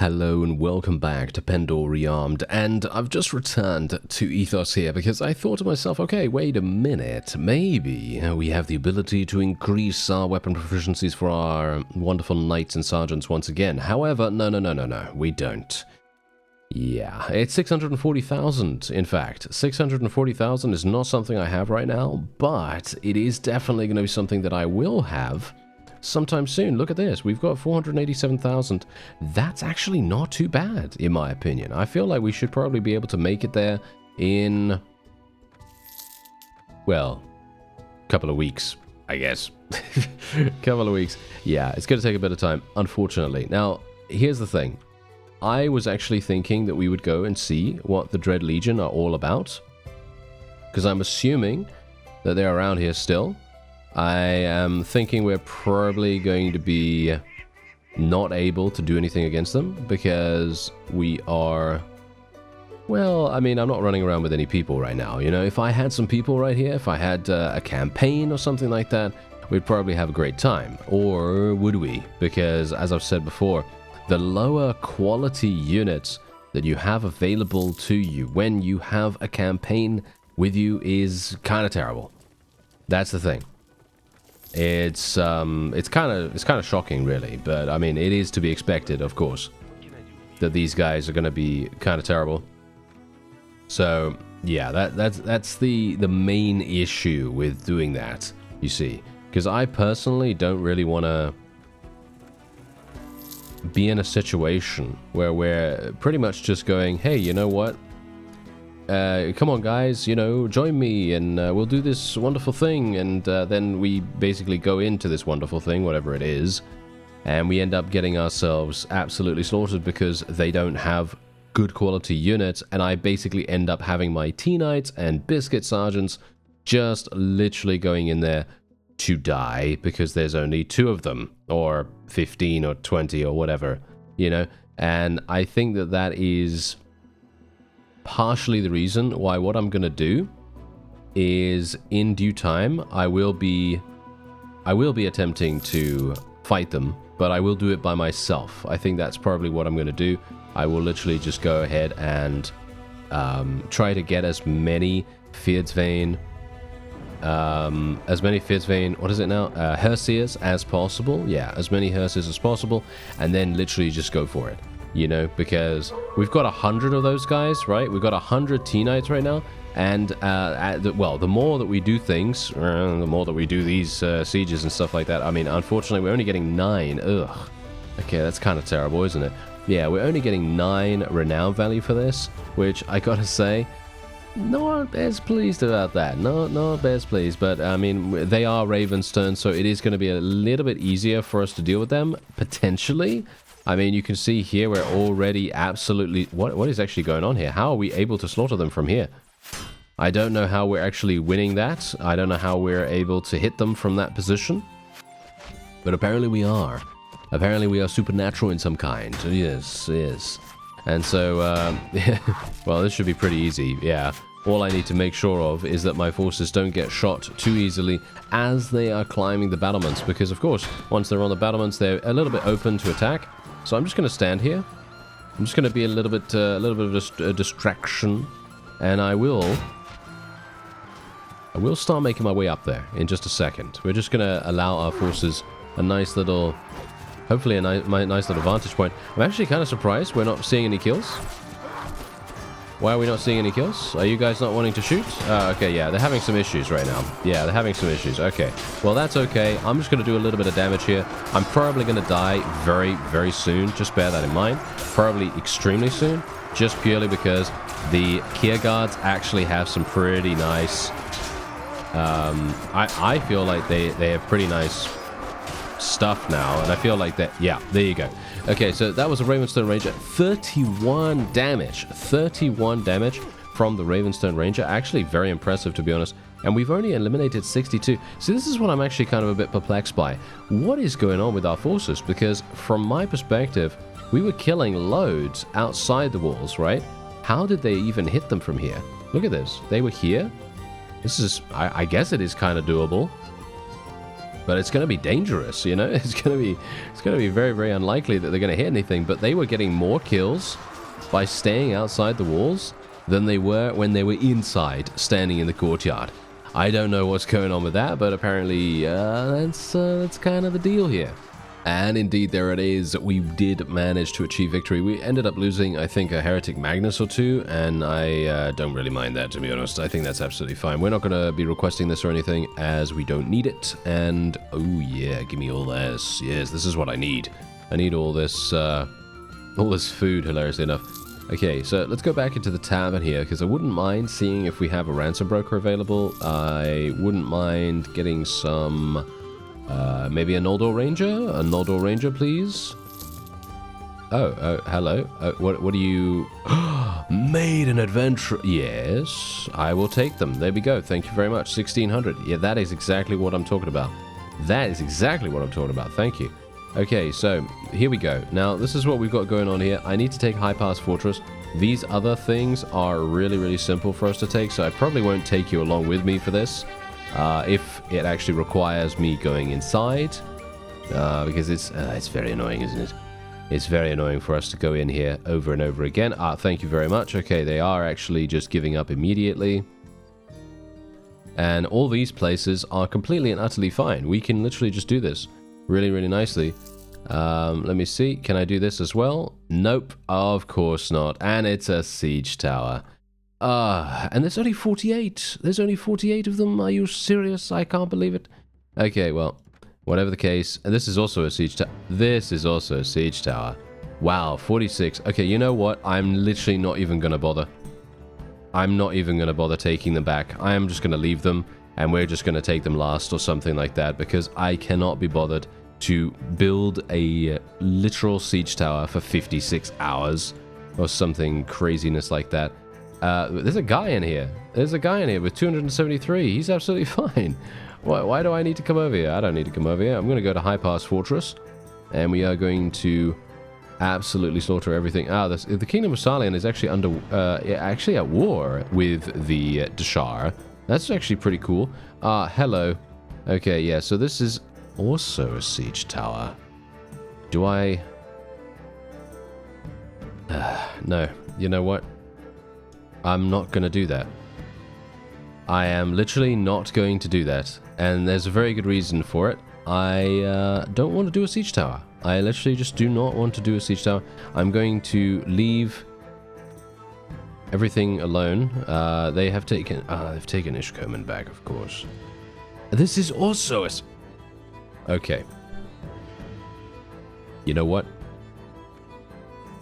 Hello and welcome back to Pendor Rearmed, and I've just returned to Ethos here because I thought to myself, okay, wait a minute, maybe we have the ability to increase our weapon proficiencies for our wonderful knights and sergeants once again. However, no, we don't. Yeah, it's 640,000, in fact. 640,000 is not something I have right now, but it is definitely going to be something that I will have sometime soon. Look at this. We've got 487,000. That's actually not too bad, in my opinion. I feel like we should probably be able to make it there in, well, a couple of weeks, I guess. Couple of weeks. Yeah, it's going to take a bit of time, unfortunately. Now, here's the thing. I was actually thinking that we would go and see what the Dread Legion are all about, because I'm assuming that they're around here still. I am thinking we're probably going to be not able to do anything against them because we are, well, I mean, I'm not running around with any people right now. You know, if I had some people right here, if I had a campaign or something like that, we'd probably have a great time. Or would we? Because, as I've said before, the lower quality units that you have available to you when you have a campaign with you is kind of terrible. That's the thing. It's kind of shocking, really, but I mean, it is to be expected, of course, that these guys are going to be kind of terrible. So yeah, that's the main issue with doing that, you see, because I personally don't really want to be in a situation where we're pretty much just going, hey, you know what? Come on, guys, you know, join me and we'll do this wonderful thing. And then we basically go into this wonderful thing, whatever it is, and we end up getting ourselves absolutely slaughtered because they don't have good quality units. And I basically end up having my T-Knights and Biscuit Sergeants just literally going in there to die because there's only 2 of them, or 15 or 20 or whatever, you know. And I think that that is partially the reason why what I'm gonna do is, in due time, I will be attempting to fight them, but I will do it by myself. I think that's probably what I'm gonna do. I will literally just go ahead and try to get as many Fierdsvain, what is it now? Hersiers as possible. Yeah, as many Hersiers as possible, and then literally just go for it. You know, because we've got 100 of those guys, right? We've got 100 T-Knights right now, and well, the more that we do things, the more that we do these sieges and stuff like that. I mean, unfortunately, we're only getting 9. Ugh. Okay, that's kind of terrible, isn't it? Yeah, we're only getting 9 renown value for this, which I gotta say, not best pleased about that. Not best pleased, but I mean, they are Ravenstone, so it is going to be a little bit easier for us to deal with them, potentially. I mean, you can see here we're already absolutely... What is actually going on here? How are we able to slaughter them from here? I don't know how we're actually winning that. I don't know how we're able to hit them from that position. But apparently we are. Apparently we are supernatural in some kind. Yes. And so, well, this should be pretty easy, yeah. All I need to make sure of is that my forces don't get shot too easily as they are climbing the battlements. Because, of course, once they're on the battlements, they're a little bit open to attack. So I'm just going to stand here. I'm just going to be a little bit of a distraction, and I will start making my way up there in just a second. We're just going to allow our forces a nice little, hopefully a nice little vantage point. I'm actually kind of surprised we're not seeing any kills. Why are we not seeing any kills? Are you guys not wanting to shoot? Okay, yeah, they're having some issues right now. Yeah, they're having some issues. Okay, well, that's okay. I'm just going to do a little bit of damage here. I'm probably going to die very, very soon. Just bear that in mind. Probably extremely soon. Just purely because the Kier Guards actually have some pretty nice... I feel like they have pretty nice stuff now, and I feel like that... Yeah, there you go. Okay, so that was a Ravenstone Ranger. 31 damage. 31 damage from the Ravenstone Ranger. Actually, very impressive, to be honest. And we've only eliminated 62. So this is what I'm actually kind of a bit perplexed by. What is going on with our forces? Because from my perspective, we were killing loads outside the walls, right? How did they even hit them from here? Look at this. They were here. This is... I guess it is kind of doable. but it's going to be dangerous, you know? It's going to be very, very unlikely that they're going to hit anything, but they were getting more kills by staying outside the walls than they were when they were inside, standing in the courtyard. I don't know what's going on with that, but apparently that's kind of the deal here. And indeed, there it is. We did manage to achieve victory. We ended up losing, I think, a Heretic Magnus or two, and I don't really mind that, to be honest. I think that's absolutely fine. We're not going to be requesting this or anything, as we don't need it. And, oh yeah, give me all this. Yes, this is what I need. I need all this food, hilariously enough. Okay, so let's go back into the tavern here, because I wouldn't mind seeing if we have a ransom broker available. I wouldn't mind getting some... maybe a Noldor Ranger? A Noldor Ranger, please? Oh, hello. What do you... Made an adventure... Yes, I will take them. There we go. Thank you very much. 1600. Yeah, that is exactly what I'm talking about. That is exactly what I'm talking about. Thank you. Okay, so here we go. Now, this is what we've got going on here. I need to take High Pass Fortress. These other things are really, really simple for us to take, so I probably won't take you along with me for this. If it actually requires me going inside, because it's very annoying, isn't it? It's very annoying for us to go in here over and over again. Thank you very much. Okay, they are actually just giving up immediately. And all these places are completely and utterly fine. We can literally just do this really, really nicely. Let me see. Can I do this as well? Nope, of course not. And it's a siege tower. And there's only 48. There's only 48 of them. Are you serious? I can't believe it. Okay, well, whatever the case. And this is also a siege tower. This is also a siege tower. Wow, 46. Okay, you know what? I'm literally not even going to bother. I'm not even going to bother taking them back. I am just going to leave them, and we're just going to take them last or something like that, because I cannot be bothered to build a literal siege tower for 56 hours or something craziness like that. There's a guy in here. There's a guy in here with 273. He's absolutely fine. Why do I need to come over here? I don't need to come over here. I'm going to go to High Pass Fortress, and we are going to absolutely slaughter everything. The Kingdom of Salian is actually actually at war with the Dashar. That's actually pretty cool. Hello. Okay, yeah, so this is also a siege tower. Do I... no. You know what? I'm not going to do that. I am literally not going to do that. And there's a very good reason for it. I don't want to do a siege tower. I literally just do not want to do a siege tower. I'm going to leave everything alone. They've taken Ishkoman back, of course. This is also a... Okay. You know what?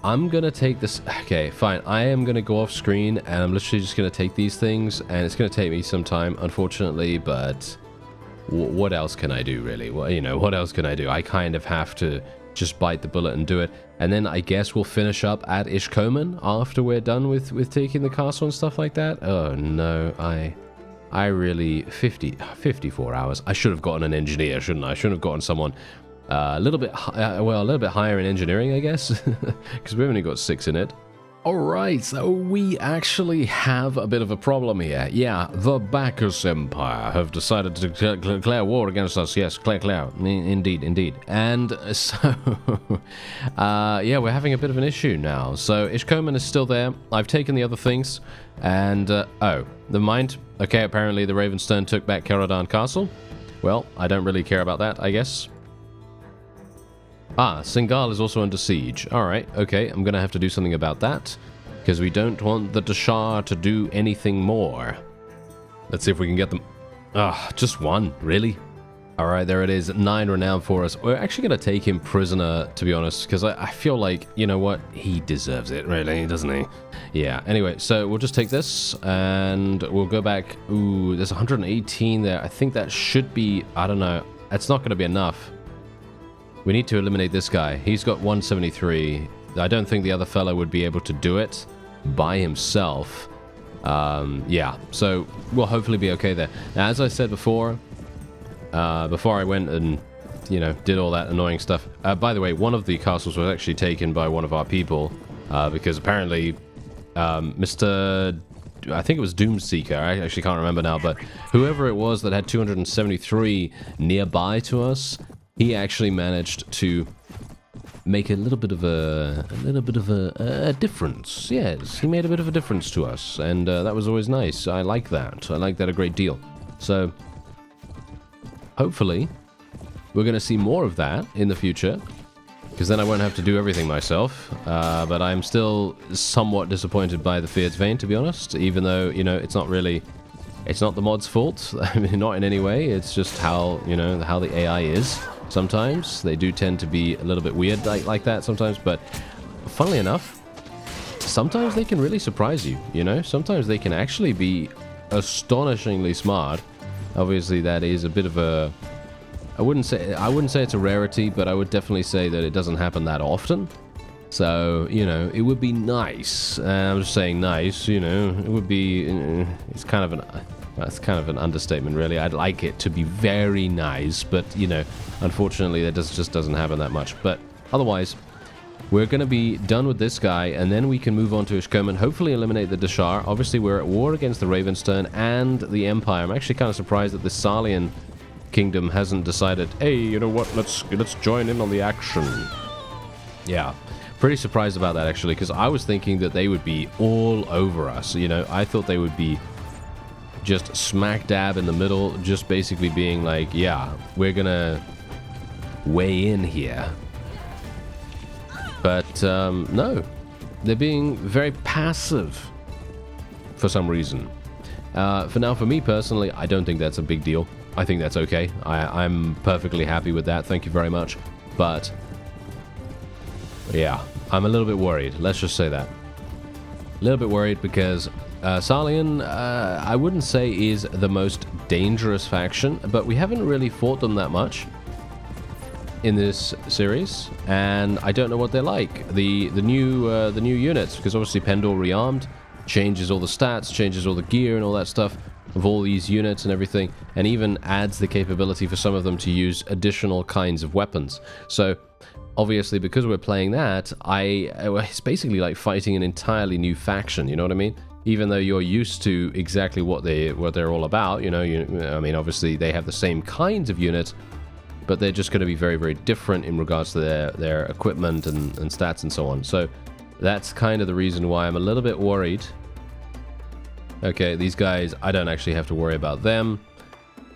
I'm gonna take this... Okay, fine. I am gonna go off screen, and I'm literally just gonna take these things, and it's gonna take me some time, unfortunately, but... what else can I do, really? Well, you know, what else can I do? I kind of have to just bite the bullet and do it. And then I guess we'll finish up at Ishkoman after we're done with taking the castle and stuff like that. Oh, no. I really... 54 hours. I should have gotten an engineer, shouldn't I? I should have gotten someone a little bit higher in engineering, I guess. Because we've only got 6 in it. Alright, so we actually have a bit of a problem here. Yeah, the Bacchus Empire have decided to declare war against us. Yes, declare. Indeed. And so, yeah, we're having a bit of an issue now. So, Ishkoman is still there. I've taken the other things. And, oh, never mind. Okay, apparently the Ravenstone took back Caradon Castle. Well, I don't really care about that, I guess. Singal is also under siege. Alright, okay, I'm gonna have to do something about that, because we don't want the Dashar to do anything more. Let's see if we can get them... just one, really? Alright, there it is, 9 renown for us. We're actually gonna take him prisoner, to be honest, because I feel like, you know what, he deserves it, really, doesn't he? Yeah, anyway, so we'll just take this, and we'll go back... Ooh, there's 118 there. I think that should be... I don't know. It's not gonna be enough. We need to eliminate this guy. He's got 173. I don't think the other fellow would be able to do it by himself. Yeah, so we'll hopefully be okay there. Now, as I said before I went and, you know, did all that annoying stuff. By the way, one of the castles was actually taken by one of our people, because apparently Mr. I think it was Doomseeker, I actually can't remember now, but whoever it was that had 273 nearby to us, he actually managed to make a little bit of a difference. Yes, he made a bit of a difference to us, and that was always nice. I like that. I like that a great deal. So, hopefully, we're going to see more of that in the future, because then I won't have to do everything myself. But I'm still somewhat disappointed by the Feared's Vein, to be honest, even though, you know, it's not the mod's fault. I mean, not in any way. It's just how, you know, how the AI is. Sometimes they do tend to be a little bit weird like that sometimes, but funnily enough, sometimes they can really surprise you, you know? Sometimes they can actually be astonishingly smart. Obviously, that is a bit of a... I wouldn't say it's a rarity, but I would definitely say that it doesn't happen that often. So, you know, it would be nice. I'm just saying nice, you know. It would be... It's kind of an... That's kind of an understatement, really. I'd like it to be very nice, but, you know, unfortunately, that just doesn't happen that much. But otherwise, we're going to be done with this guy, and then we can move on to Ishkoman, hopefully eliminate the Dashar. Obviously, we're at war against the Ravenstern and the Empire. I'm actually kind of surprised that the Salian kingdom hasn't decided, hey, you know what, let's join in on the action. Yeah, pretty surprised about that, actually, because I was thinking that they would be all over us. You know, I thought they would be just smack dab in the middle, just basically being like, yeah, we're gonna weigh in here. But no, they're being very passive for some reason. For now, for me personally, I don't think that's a big deal. I think that's okay. I'm perfectly happy with that, thank you very much. But yeah, I'm a little bit worried, let's just say that. A little bit worried because Salian, I wouldn't say is the most dangerous faction, but we haven't really fought them that much in this series, and I don't know what they're like. The new units, because obviously Pendor Rearmed changes all the stats, changes all the gear and all that stuff of all these units and everything, and even adds the capability for some of them to use additional kinds of weapons. So obviously, because we're playing that, it's basically like fighting an entirely new faction, you know what I mean? Even though you're used to exactly what they're all about, you know, I mean, obviously they have the same kinds of units, but they're just going to be very, very different in regards to their equipment and stats and so on. So that's kind of the reason why I'm a little bit worried. Okay, these guys, I don't actually have to worry about them.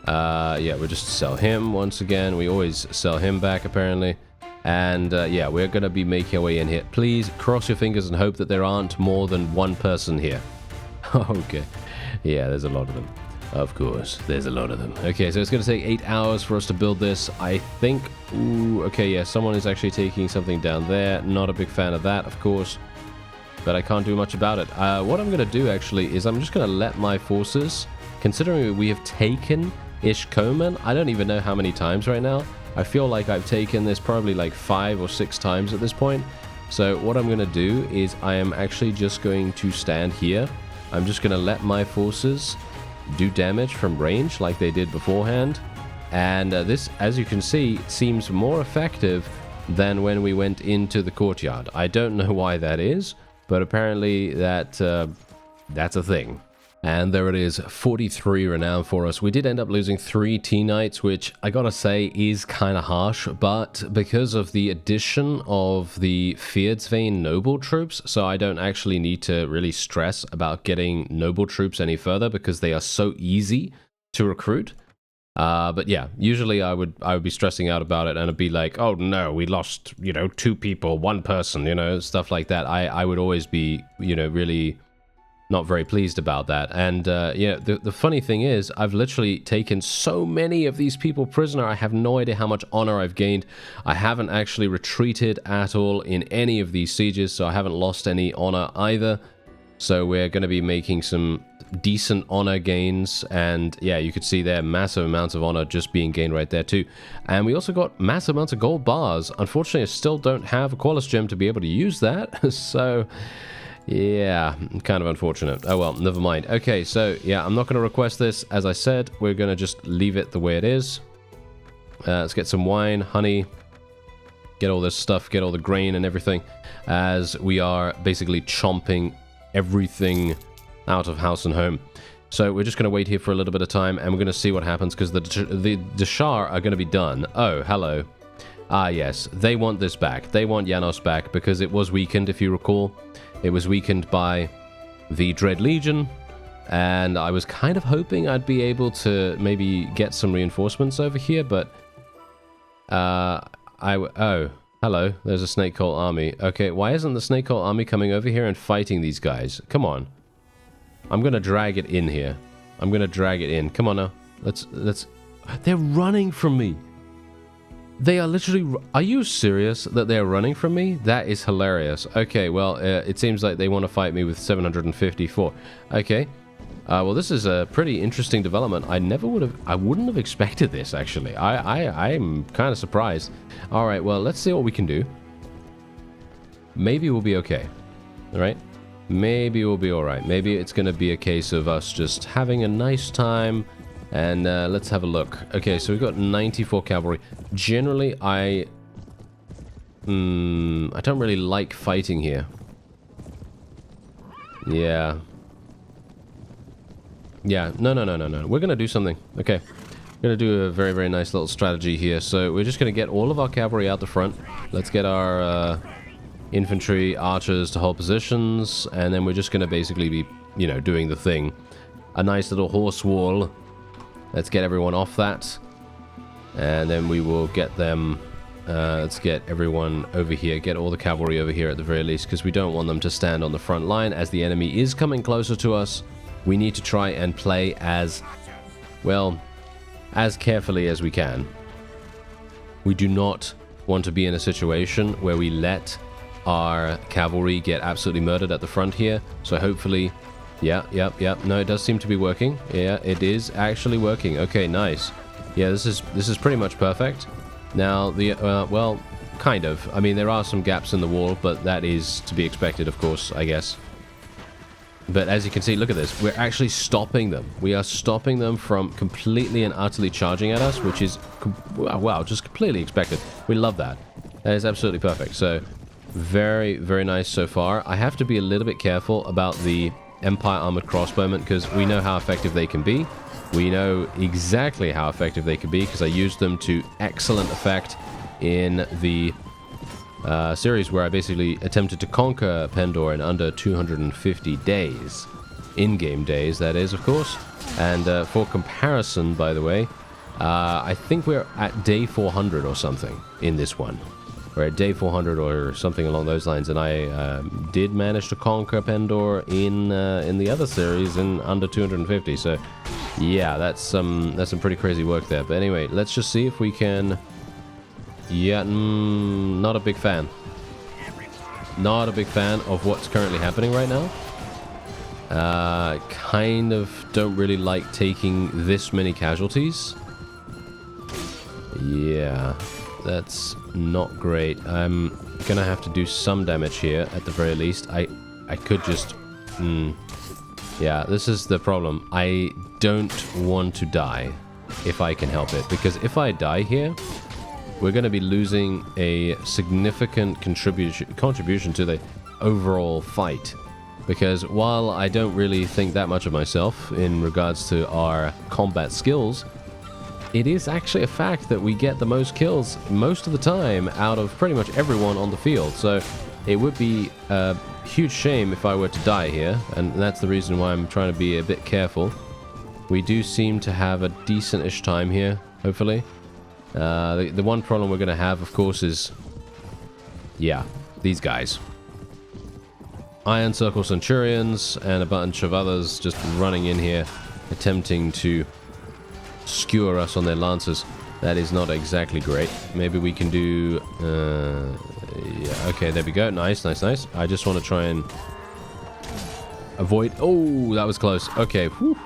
Yeah, we'll just sell him once again. We always sell him back, apparently. And yeah, we're going to be making our way in here. Please cross your fingers and hope that there aren't more than one person here. Okay. Yeah, there's a lot of them. Of course, there's a lot of them. Okay, so it's going to take 8 hours for us to build this. I think... Ooh, okay, yeah, someone is actually taking something down there. Not a big fan of that, of course. But I can't do much about it. What I'm going to do, actually, is I'm just going to let my forces... Considering we have taken Ishkoman, I don't even know how many times right now. I feel like I've taken this probably like 5 or 6 times at this point. So what I'm going to do is I am actually just going to stand here. I'm just going to let my forces do damage from range like they did beforehand. And this, as you can see, seems more effective than when we went into the courtyard. I don't know why that is, but apparently that's a thing. And there it is, 43 renown for us. We did end up losing 3 T-Knights, which I gotta say is kind of harsh, but because of the addition of the Feared's Vein noble troops, so I don't actually need to really stress about getting noble troops any further because they are so easy to recruit. But yeah, usually I would be stressing out about it and it'd be like, oh no, we lost, you know, 2 people, 1 person, you know, stuff like that. I would always be, you know, really not very pleased about that. And yeah, the funny thing is, I've literally taken so many of these people prisoner. I have no idea how much honor I've gained. I haven't actually retreated at all in any of these sieges, so I haven't lost any honor either. So we're going to be making some decent honor gains, and yeah, you could see there massive amounts of honor just being gained right there too. And we also got massive amounts of gold bars. Unfortunately, I still don't have a Qualis gem to be able to use that. So yeah, kind of unfortunate. Oh well, never mind. Okay, so yeah, I'm not going to request this. As I said, we're going to just leave it the way it is. Let's get some wine, honey, get all this stuff, get all the grain and everything, as we are basically chomping everything out of house and home. So we're just going to wait here for a little bit of time, and we're going to see what happens, because the Shah are going to be done. Oh, hello. Ah, yes. They want this back. They want Janos back, because it was weakened, if you recall. It was weakened by the Dread Legion, and I was kind of hoping I'd be able to maybe get some reinforcements over here, but... oh, hello. There's a Snake Cult army. Okay, why isn't the Snake Cult army coming over here and fighting these guys? Come on. I'm gonna drag it in here. I'm gonna drag it in. Come on now. Let's... They're running from me. They are literally... Are you serious that they're running from me? That is hilarious. Okay, well, it seems like they want to fight me with 754. Okay. Well, this is a pretty interesting development. I wouldn't have expected this, actually. I'm kind of surprised. All right, well, let's see what we can do. Maybe we'll be okay. All right? Maybe we'll be all right. Maybe it's going to be a case of us just having a nice time. And let's have a look. Okay, so we've got 94 cavalry. Generally, I don't really like fighting here. Yeah. Yeah, no. We're going to do something. Okay. We're going to do a very, very nice little strategy here. So we're just going to get all of our cavalry out the front. Let's get our infantry, archers to hold positions. And then we're just going to basically be, you know, doing the thing. A nice little horse wall. Let's get everyone off that. And then we will get them... let's get everyone over here. Get all the cavalry over here at the very least, because we don't want them to stand on the front line as the enemy is coming closer to us. We need to try and play as, well, as carefully as we can. We do not want to be in a situation where we let our cavalry get absolutely murdered at the front here. So hopefully... Yeah. No, it does seem to be working. Yeah, it is actually working. Okay, nice. Yeah, this is pretty much perfect. Now, well, kind of. I mean, there are some gaps in the wall, but that is to be expected, of course, I guess. But as you can see, look at this. We're actually stopping them. We are stopping them from completely and utterly charging at us, which is, wow, just completely expected. We love that. That is absolutely perfect. So, very, very nice so far. I have to be a little bit careful about the Empire Armored Crossbowmen, because we know how effective they can be. We know exactly how effective they can be, because I used them to excellent effect in the series where I basically attempted to conquer Pendor in under 250 days. In-game days, that is, of course. And for comparison, by the way, I think we're at day 400 or something in this one. We're at day 400 or something along those lines, and I did manage to conquer Pendor in the other series in under 250. So, yeah, that's some pretty crazy work there. But anyway, let's just see if we can. Yeah, not a big fan. Not a big fan of what's currently happening right now. Kind of don't really like taking this many casualties. Yeah. That's not great. I'm gonna have to do some damage here at the very least. I could just... Yeah, this is the problem. I don't want to die if I can help it. Because if I die here, we're going to be losing a significant contribution to the overall fight. Because while I don't really think that much of myself in regards to our combat skills, it is actually a fact that we get the most kills most of the time out of pretty much everyone on the field. So it would be a huge shame if I were to die here, and that's the reason why I'm trying to be a bit careful. We do seem to have a decent-ish time here, hopefully. The one problem we're going to have, of course, is... yeah, these guys. Iron Circle Centurions and a bunch of others just running in here, attempting to skewer us on their lances. That is not exactly great. Maybe we can do... yeah, okay, there we go. Nice. I just want to try and avoid... Oh, that was close. Okay, whew.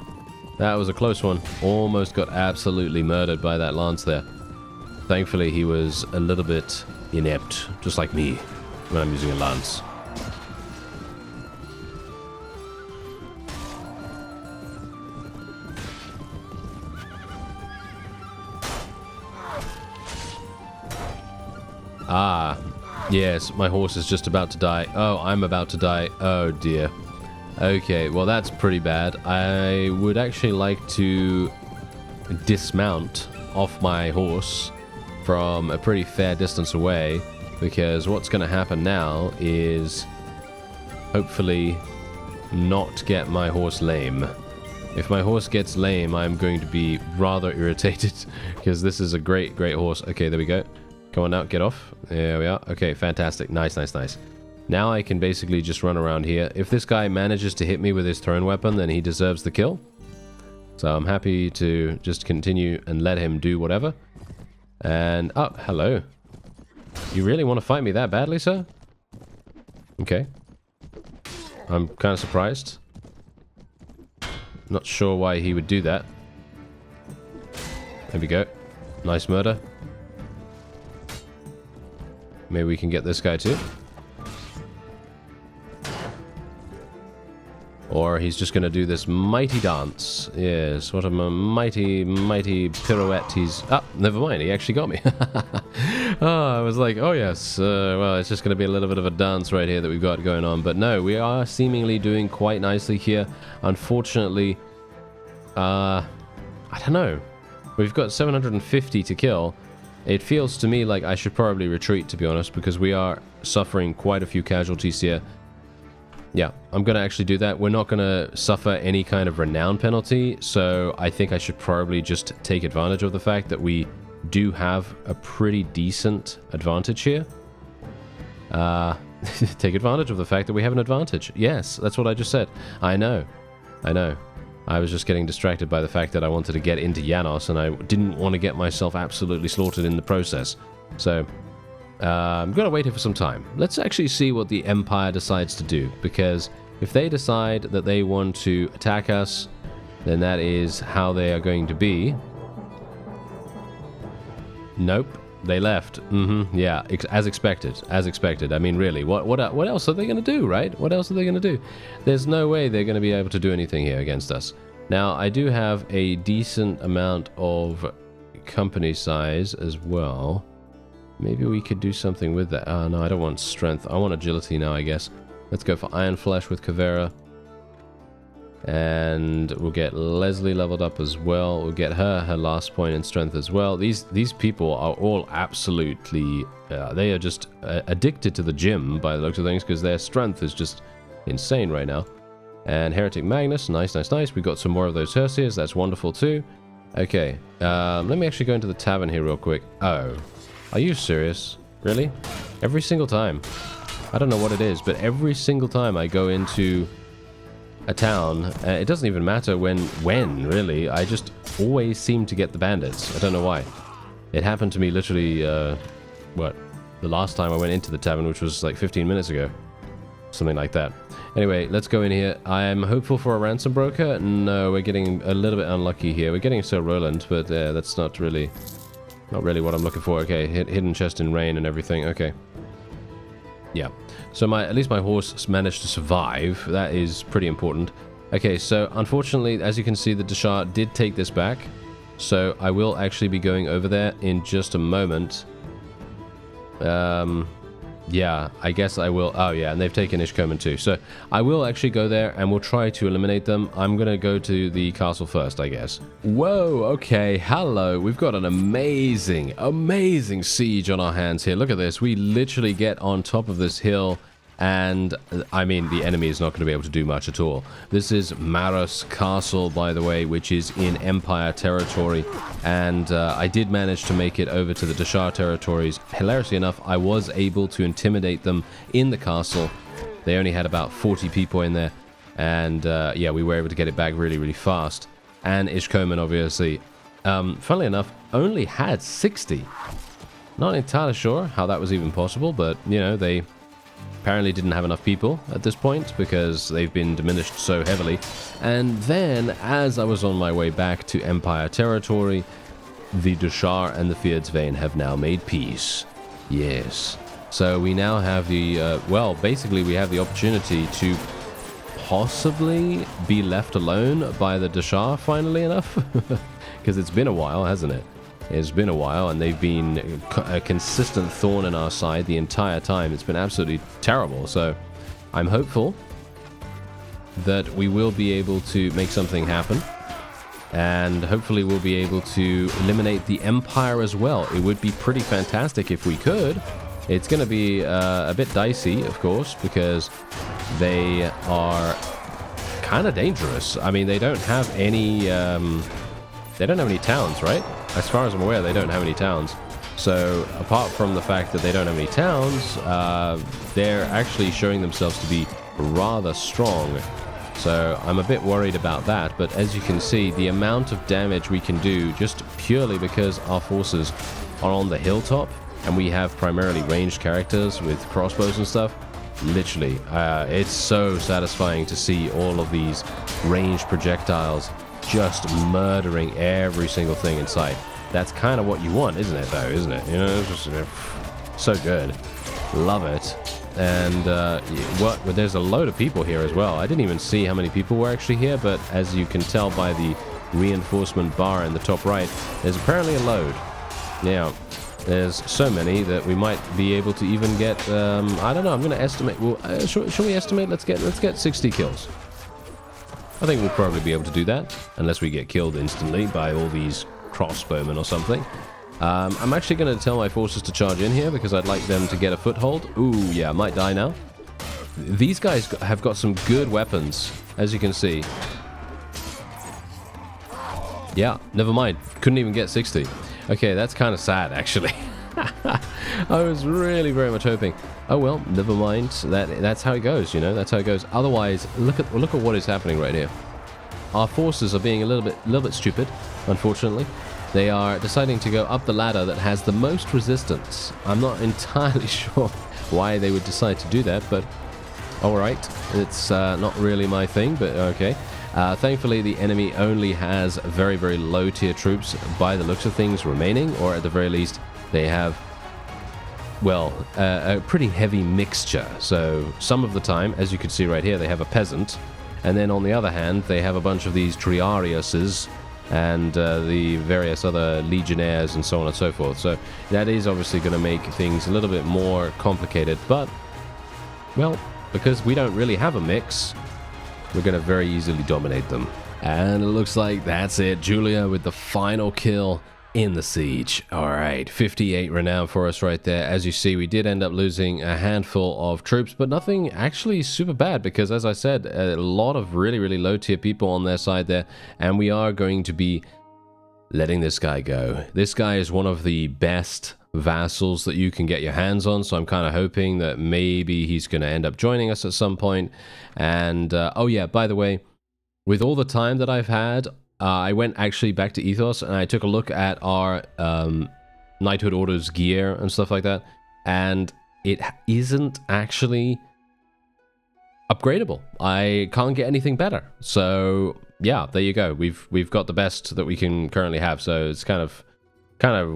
That was a close one. Almost got absolutely murdered by that lance there. Thankfully, he was a little bit inept, just like me, when I'm using a lance. Ah, yes, my horse is just about to die. Oh, I'm about to die. Oh, dear. Okay, well that's pretty bad. I would actually like to dismount off my horse from a pretty fair distance away, because what's going to happen now is hopefully not get my horse lame. If my horse gets lame, I'm going to be rather irritated, because this is a great horse. Okay, there we go. Come on now, get off. There we are. Okay, fantastic. Nice. Now I can basically just run around here. If this guy manages to hit me with his thrown weapon, then he deserves the kill. So I'm happy to just continue and let him do whatever. And, oh, hello. You really want to fight me that badly, sir? Okay. I'm kind of surprised. Not sure why he would do that. There we go. Nice murder. Maybe we can get this guy too. Or he's just going to do this mighty dance. Yes, what a mighty pirouette he's... Ah, never mind, he actually got me. Oh, I was like, oh yes, well, it's just going to be a little bit of a dance right here that we've got going on. But no, we are seemingly doing quite nicely here. Unfortunately, I don't know. We've got 750 to kill. It feels to me like I should probably retreat, to be honest, because we are suffering quite a few casualties here. Yeah, I'm going to actually do that. We're not going to suffer any kind of renown penalty, so I think I should probably just take advantage of the fact that we do have a pretty decent advantage here. Take advantage of the fact that we have an advantage. Yes, that's what I just said. I know. I was just getting distracted by the fact that I wanted to get into Janos, and I didn't want to get myself absolutely slaughtered in the process. So... I'm going to wait here for some time. Let's actually see what the Empire decides to do, because if they decide that they want to attack us, then that is how they are going to be. Nope, they left. Yeah, as expected. I mean, really, what else are they going to do, right? What else are they going to do? There's no way they're going to be able to do anything here against us. Now, I do have a decent amount of company size as well. Maybe we could do something with that. Oh, no, I don't want strength. I want agility now, I guess. Let's go for Iron Flesh with Kavera. And we'll get Leslie leveled up as well. We'll get her last point in strength as well. These people are all absolutely... they are just addicted to the gym, by the looks of things, because their strength is just insane right now. And Heretic Magnus. Nice. We've got some more of those Hersiers. That's wonderful, too. Okay. Let me actually go into the tavern here real quick. Oh... Are you serious? Really? Every single time. I don't know what it is, but every single time I go into a town, it doesn't even matter when, really. I just always seem to get the bandits. I don't know why. It happened to me literally, the last time I went into the tavern, which was like 15 minutes ago. Something like that. Anyway, let's go in here. I am hopeful for a ransom broker. No, we're getting a little bit unlucky here. We're getting Sir Roland, but that's not really what I'm looking for. Okay, hidden chest in rain and everything. Okay. Yeah. So at least my horse managed to survive. That is pretty important. Okay, so unfortunately, as you can see, the Deshar did take this back. So I will actually be going over there in just a moment. Yeah, I guess I will. Oh, yeah, and they've taken Ishkoman too. So I will actually go there and we'll try to eliminate them. I'm going to go to the castle first, I guess. Whoa, okay, hello. We've got an amazing siege on our hands here. Look at this. We literally get on top of this hill. And, I mean, the enemy is not going to be able to do much at all. This is Maros Castle, by the way, which is in Empire territory. And I did manage to make it over to the Deshar territories. Hilariously enough, I was able to intimidate them in the castle. They only had about 40 people in there. And, yeah, we were able to get it back really, really fast. And Ishkoman, obviously, funnily enough, only had 60. Not entirely sure how that was even possible, but, you know, they... apparently didn't have enough people at this point because they've been diminished so heavily. And then, as I was on my way back to Empire territory, the Deshar and the Fjordsvein have now made peace. Yes. So we now have the, well, basically we have the opportunity to possibly be left alone by the Deshar, finally enough. Because it's been a while, hasn't it? It's been a while, and they've been a consistent thorn in our side the entire time. It's been absolutely terrible, so I'm hopeful that we will be able to make something happen. And hopefully we'll be able to eliminate the Empire as well. It would be pretty fantastic if we could. It's going to be a bit dicey, of course, because they are kind of dangerous. I mean, they don't have any towns, right? As far as I'm aware, they don't have any towns. So apart from the fact that they don't have any towns, they're actually showing themselves to be rather strong. So I'm a bit worried about that, but as you can see, the amount of damage we can do just purely because our forces are on the hilltop and we have primarily ranged characters with crossbows and stuff. Literally, it's so satisfying to see all of these ranged projectiles just murdering every single thing in sight. That's kind of what you want, isn't it, though, isn't it? You know, it's just so good. Love it. And there's a load of people here as well. I didn't even see how many people were actually here, but as you can tell by the reinforcement bar in the top right, there's apparently a load. Now, there's so many that we might be able to even get, I don't know, I'm going to estimate, well, should we estimate? Let's get 60 kills. I think we'll probably be able to do that, unless we get killed instantly by all these crossbowmen or something. I'm actually going to tell my forces to charge in here because I'd like them to get a foothold. Ooh, yeah, I might die now. These guys have got some good weapons, as you can see. Yeah, never mind. Couldn't even get 60. Okay, that's kind of sad, actually. I was really very much hoping. Oh well, never mind. That's how it goes, you know. That's how it goes. Otherwise, look at what is happening right here. Our forces are being a little bit stupid, unfortunately. They are deciding to go up the ladder that has the most resistance. I'm not entirely sure why they would decide to do that, but alright. It's not really my thing, but okay. Thankfully, the enemy only has very, very low tier troops by the looks of things remaining, or at the very least, they have, well, a pretty heavy mixture. So some of the time, as you can see right here, they have a peasant, and then on the other hand, they have a bunch of these triariuses, and the various other legionnaires and so on and so forth. So that is obviously going to make things a little bit more complicated, but, well, because we don't really have a mix, we're going to very easily dominate them. And it looks like that's it. Julia with the final kill in the siege. All right, 58 renown for us right there. As you see, we did end up losing a handful of troops, but nothing actually super bad because, as I said, a lot of really, really low tier people on their side there, and we are going to be letting this guy go. This guy is one of the best vassals that you can get your hands on, so I'm kind of hoping that maybe he's going to end up joining us at some point. And oh yeah, by the way, with all the time that I've had, I went actually back to Ethos and I took a look at our Knighthood Orders gear and stuff like that, and it isn't actually upgradable. I can't get anything better. So yeah, there you go. We've got the best that we can currently have. So it's kind of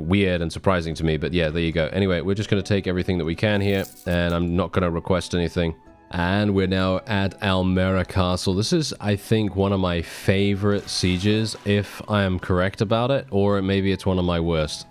weird and surprising to me, but yeah, there you go. Anyway, we're just going to take everything that we can here, and I'm not going to request anything. And we're now at Almerra Castle. This is, I think, one of my favorite sieges, if I am correct about it, or maybe it's one of my worst.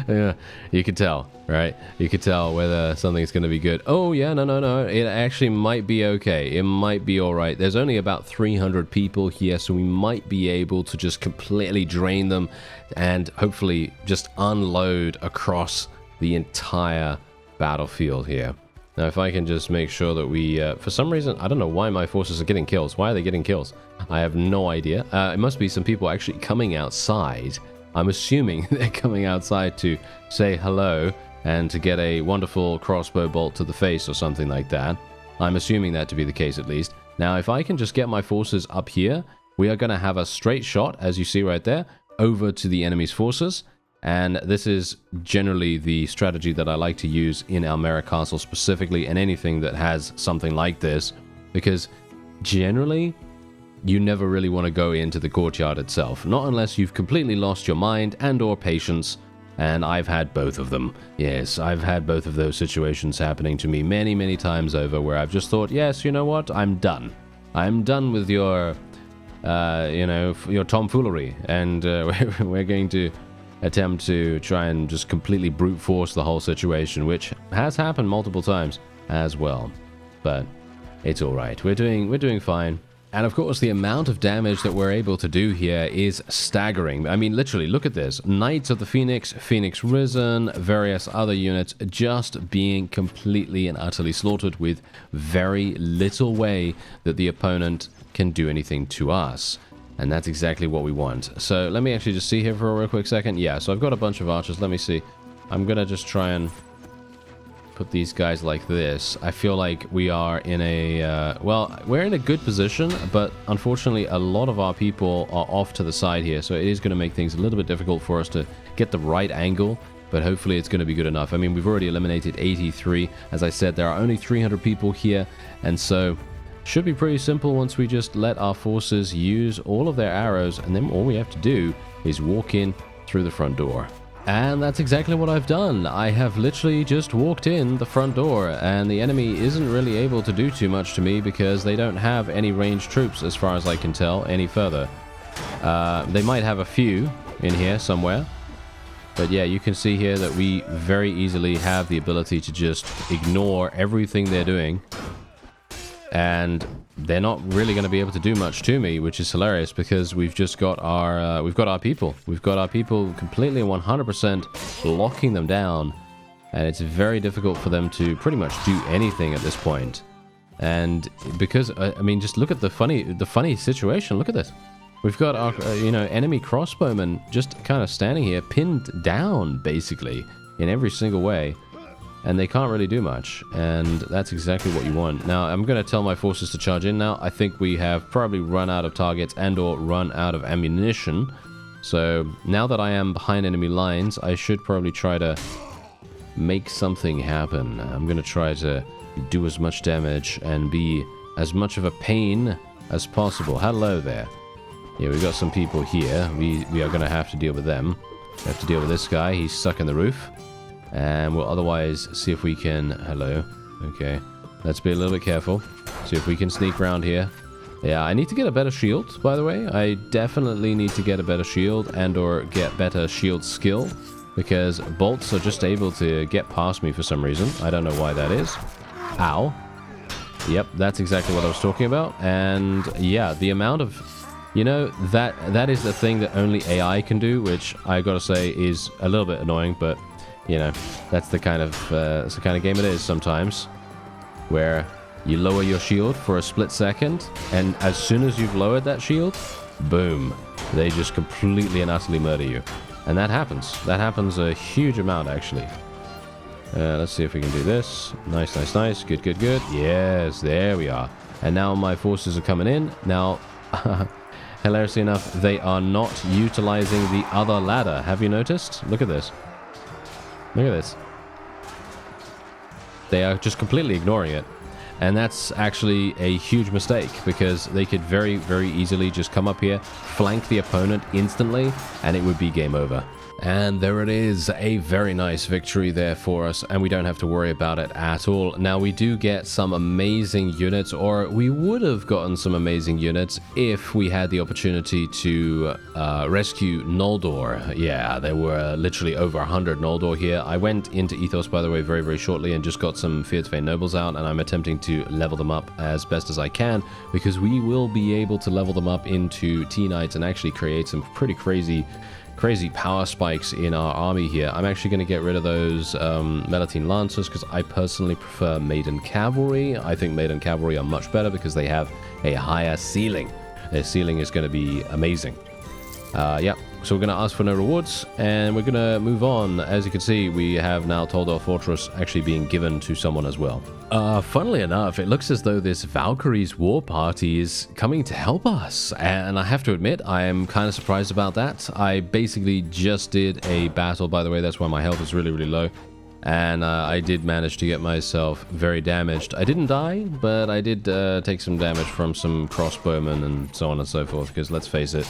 Yeah, you can tell, right? You can tell whether something's going to be good. Oh, yeah, no. It actually might be okay. It might be all right. There's only about 300 people here, so we might be able to just completely drain them and hopefully just unload across the entire battlefield here. Now, if I can just make sure that we, for some reason, I don't know why my forces are getting kills. Why are they getting kills? I have no idea. It must be some people actually coming outside. I'm assuming they're coming outside to say hello and to get a wonderful crossbow bolt to the face or something like that. I'm assuming that to be the case at least. Now, if I can just get my forces up here, we are going to have a straight shot, as you see right there, over to the enemy's forces. And this is generally the strategy that I like to use in Almerra Castle specifically, and anything that has something like this, because generally you never really want to go into the courtyard itself, not unless you've completely lost your mind and or patience, and I've had both of them. Yes, I've had both of those situations happening to me many, many times over, where I've just thought, yes, you know what, I'm done. I'm done with your, your tomfoolery, and we're going to attempt to try and just completely brute force the whole situation, which has happened multiple times as well. But It's all right. We're doing fine. And of course, the amount of damage that we're able to do here is staggering. I mean, literally, look at this. Knights of the Phoenix, Phoenix Risen, various other units just being completely and utterly slaughtered with very little way that the opponent can do anything to us. And that's exactly what we want. So let me actually just see here for a real quick second. Yeah, so I've got a bunch of archers. Let me see. I'm going to just try and put these guys like this. I feel like we are in a well, we're in a good position, but unfortunately a lot of our people are off to the side here, so it is going to make things a little bit difficult for us to get the right angle, but hopefully it's going to be good enough. I mean, we've already eliminated 83. As I said, there are only 300 people here, and so should be pretty simple once we just let our forces use all of their arrows, and then all we have to do is walk in through the front door. And that's exactly what I've done. I have literally just walked in the front door, and the enemy isn't really able to do too much to me because they don't have any ranged troops, as far as I can tell, any further. They might have a few in here somewhere. But yeah, you can see here that we very easily have the ability to just ignore everything they're doing. And they're not really going to be able to do much to me, which is hilarious because we've just got our people. We've got our people completely 100% locking them down, and it's very difficult for them to pretty much do anything at this point. And because I mean, just look at the funny situation. Look at this. We've got our enemy crossbowmen just kind of standing here, pinned down basically in every single way. And they can't really do much, and that's exactly what you want. Now, I'm going to tell my forces to charge in now. I think we have probably run out of targets and or run out of ammunition. So, now that I am behind enemy lines, I should probably try to make something happen. I'm going to try to do as much damage and be as much of a pain as possible. Hello there. Yeah, we've got some people here. We are going to have to deal with them. We have to deal with this guy. He's stuck in the roof. And we'll otherwise see if we can... Hello. Okay. Let's be a little bit careful. See if we can sneak around here. Yeah, I need to get a better shield, by the way. I definitely need to get a better shield and or get better shield skill. Because bolts are just able to get past me for some reason. I don't know why that is. Ow. Yep, that's exactly what I was talking about. And yeah, the amount of... that is the thing that only AI can do, which I gotta say is a little bit annoying, but... that's the kind of game it is sometimes, where you lower your shield for a split second, and as soon as you've lowered that shield, boom, they just completely and utterly murder you. And that happens. That happens a huge amount, actually. Let's see if we can do this. Nice, nice, nice. Good, good, good. Yes, there we are. And now my forces are coming in. Now, hilariously enough, they are not utilizing the other ladder. Have you noticed? Look at this. Look at this. They are just completely ignoring it. And that's actually a huge mistake, because they could very, very easily just come up here, flank the opponent instantly, and it would be game over. And there it is, a very nice victory there for us, and we don't have to worry about it at all. Now, we do get some amazing units, or we would have gotten some amazing units if we had the opportunity to rescue Noldor. Yeah, there were literally over 100 Noldor here. I went into Ethos, by the way, very, very shortly, and just got some Fear to Feign Nobles out, and I'm attempting to level them up as best as I can, because we will be able to level them up into T-Knights and actually create some pretty crazy power spikes in our army here. I'm actually going to get rid of those Melitene Lancers because I personally prefer Maiden Cavalry. I think Maiden Cavalry are much better because they have a higher ceiling. Their ceiling is going to be amazing. Yeah, so we're going to ask for no rewards, and we're going to move on. As you can see, we have now Toldor Fortress actually being given to someone as well. Funnily enough, it looks as though this Valkyrie's war party is coming to help us, and I have to admit, I am kind of surprised about that. I basically just did a battle, by the way, that's why my health is really, really low, and I did manage to get myself very damaged. I didn't die, but I did take some damage from some crossbowmen and so on and so forth, because let's face it,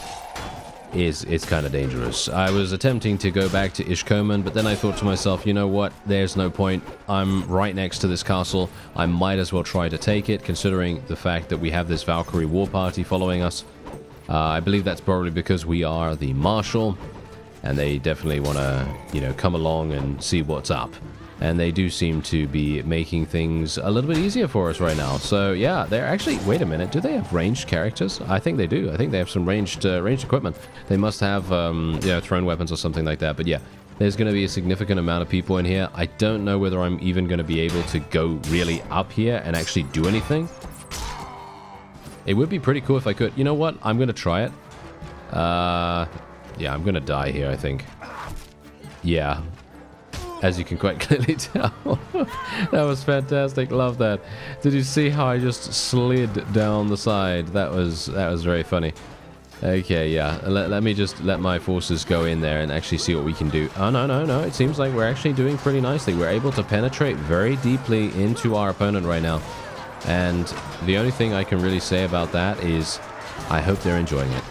it's kind of dangerous. I was attempting to go back to Ishkoman, but then I thought to myself, you know what, there's no point. I'm right next to this castle. I might as well try to take it, considering the fact that we have this Valkyrie war party following us. I believe that's probably because we are the marshal, and they definitely want to, come along and see what's up. And they do seem to be making things a little bit easier for us right now. So yeah, they're actually... Wait a minute, do they have ranged characters? I think they do. I think they have some ranged equipment. They must have, you know, thrown weapons or something like that. But yeah, there's going to be a significant amount of people in here. I don't know whether I'm even going to be able to go really up here and actually do anything. It would be pretty cool if I could. You know what? I'm going to try it. Yeah, I'm going to die here, I think. Yeah. As you can quite clearly tell. That was fantastic. Love that. Did you see how I just slid down the side? That was very funny. Okay, yeah. Let me just let my forces go in there and actually see what we can do. Oh, no. It seems like we're actually doing pretty nicely. We're able to penetrate very deeply into our opponent right now. And the only thing I can really say about that is I hope they're enjoying it.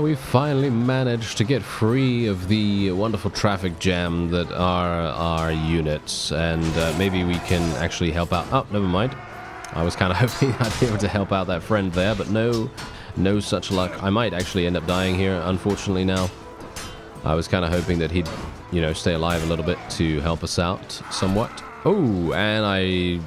We finally managed to get free of the wonderful traffic jam that are our units, and maybe we can actually help out. Oh, never mind. I was kind of hoping I'd be able to help out that friend there, but no such luck. I might actually end up dying here, unfortunately now. I was kind of hoping that he'd, you know, stay alive a little bit to help us out somewhat. Oh, and I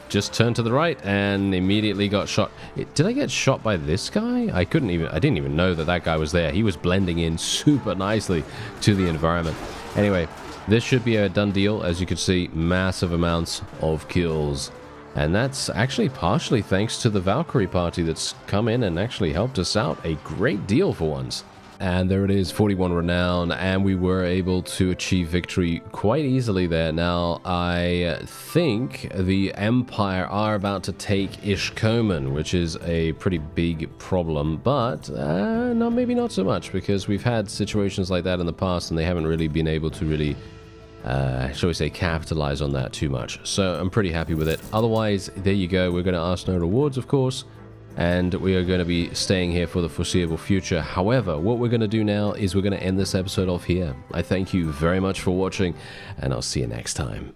just turned to the right and immediately got shot. Did I get shot by this guy? I didn't even know that guy was there. He was blending in super nicely to the environment. Anyway, this should be a done deal. As you can see, massive amounts of kills. And that's actually partially thanks to the Valkyrie party that's come in and actually helped us out a great deal for once. And there it is, 41 renown, and we were able to achieve victory quite easily there. Now, I think the Empire are about to take Ishkoman, which is a pretty big problem, but no, maybe not so much, because we've had situations like that in the past, and they haven't really been able to really, shall we say, capitalize on that too much. So I'm pretty happy with it. Otherwise, there you go. We're going to ask no rewards, of course. And we are going to be staying here for the foreseeable future. However, what we're going to do now is we're going to end this episode off here. I thank you very much for watching, and I'll see you next time.